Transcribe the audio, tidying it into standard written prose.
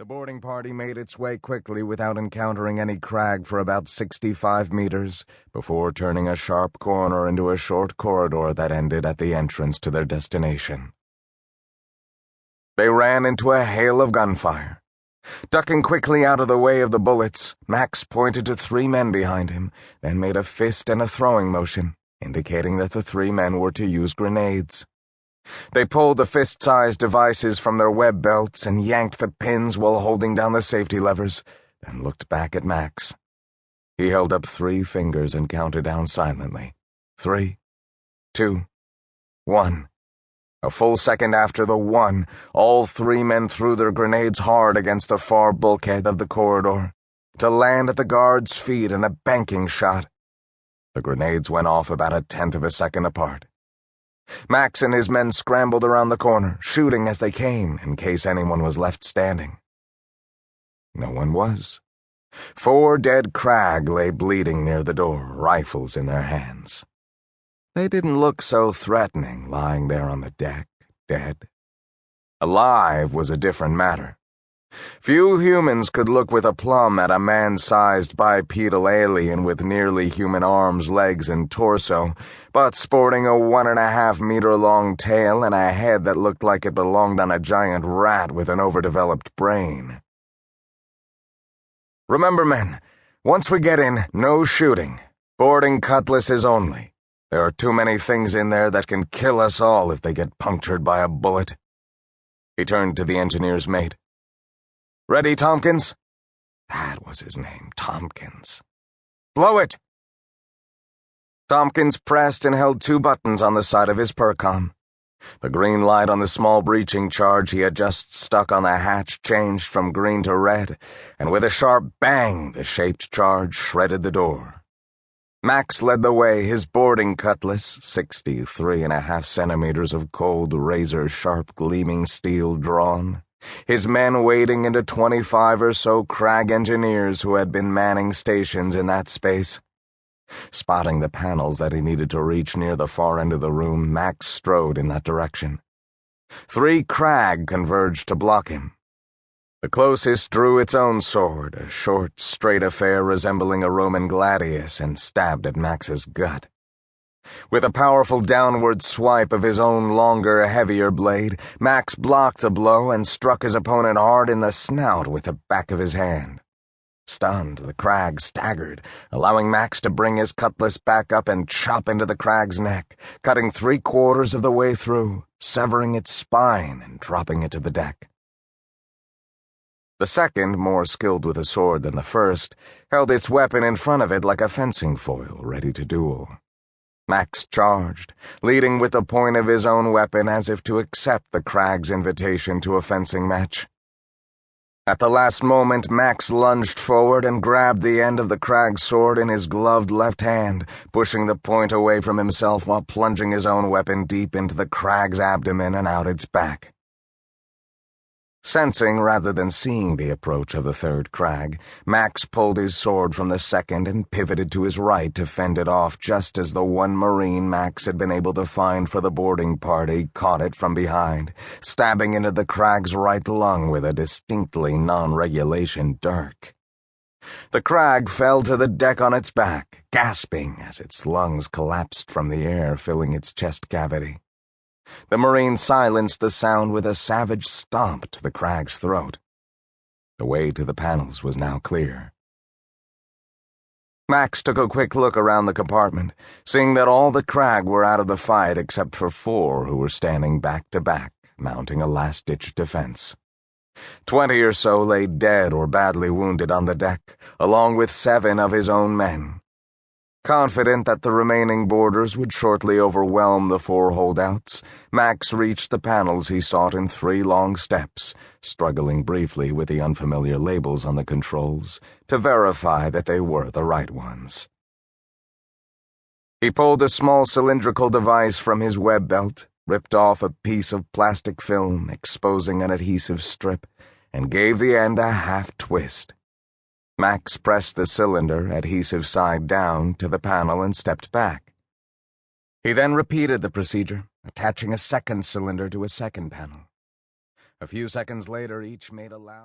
The boarding party made its way quickly without encountering any Krag for about 65 meters before turning a sharp corner into a short corridor that ended at the entrance to their destination. They ran into a hail of gunfire. Ducking quickly out of the way of the bullets, Max pointed to 3 men behind him, then made a fist and a throwing motion, indicating that the 3 men were to use grenades. They pulled the fist-sized devices from their web belts and yanked the pins while holding down the safety levers, then looked back at Max. He held up 3 fingers and counted down silently. 3, 2, 1. A full second after the 1, all 3 men threw their grenades hard against the far bulkhead of the corridor, to land at the guard's feet in a banking shot. The grenades went off about 1/10 of a second apart. Max and his men scrambled around the corner, shooting as they came, in case anyone was left standing. No one was. 4 dead Krag lay bleeding near the door, rifles in their hands. They didn't look so threatening, lying there on the deck, dead. Alive was a different matter. Few humans could look with aplomb at a man-sized bipedal alien with nearly human arms, legs, and torso, but sporting a 1.5-meter-long tail and a head that looked like it belonged on a giant rat with an overdeveloped brain. Remember, men, once we get in, no shooting. Boarding cutlasses only. There are too many things in there that can kill us all if they get punctured by a bullet. He turned to the engineer's mate. Ready, Tompkins? That was his name, Tompkins. Blow it! Tompkins pressed and held 2 buttons on the side of his percom. The green light on the small breaching charge he had just stuck on the hatch changed from green to red, and with a sharp bang, the shaped charge shredded the door. Max led the way, his boarding cutlass, 63.5 centimeters of cold, razor-sharp, gleaming steel drawn, his men wading into 25 or so Krag engineers who had been manning stations in that space. Spotting the panels that he needed to reach near the far end of the room, Max strode in that direction. 3 Krag converged to block him. The closest drew its own sword, a short, straight affair resembling a Roman gladius, and stabbed at Max's gut. With a powerful downward swipe of his own longer, heavier blade, Max blocked the blow and struck his opponent hard in the snout with the back of his hand. Stunned, the Krag staggered, allowing Max to bring his cutlass back up and chop into the Krag's neck, cutting 3/4 of the way through, severing its spine and dropping it to the deck. The second, more skilled with a sword than the first, held its weapon in front of it like a fencing foil, ready to duel. Max charged, leading with the point of his own weapon as if to accept the Krag's invitation to a fencing match. At the last moment, Max lunged forward and grabbed the end of the Krag's sword in his gloved left hand, pushing the point away from himself while plunging his own weapon deep into the Krag's abdomen and out its back. Sensing rather than seeing the approach of the 3rd Krag, Max pulled his sword from the 2nd and pivoted to his right to fend it off just as the 1 Marine Max had been able to find for the boarding party caught it from behind, stabbing into the Krag's right lung with a distinctly non-regulation dirk. The Krag fell to the deck on its back, gasping as its lungs collapsed from the air filling its chest cavity. The Marine silenced the sound with a savage stomp to the Krag's throat. The way to the panels was now clear. Max took a quick look around the compartment, seeing that all the Krag were out of the fight except for 4 who were standing back to back, mounting a last-ditch defense. 20 or so lay dead or badly wounded on the deck, along with 7 of his own men. Confident that the remaining boarders would shortly overwhelm the 4 holdouts, Max reached the panels he sought in 3 long steps, struggling briefly with the unfamiliar labels on the controls to verify that they were the right ones. He pulled a small cylindrical device from his web belt, ripped off a piece of plastic film, exposing an adhesive strip, and gave the end a half-twist. Max pressed the cylinder, adhesive side down, to the panel and stepped back. He then repeated the procedure, attaching a second cylinder to a second panel. A few seconds later, each made a loud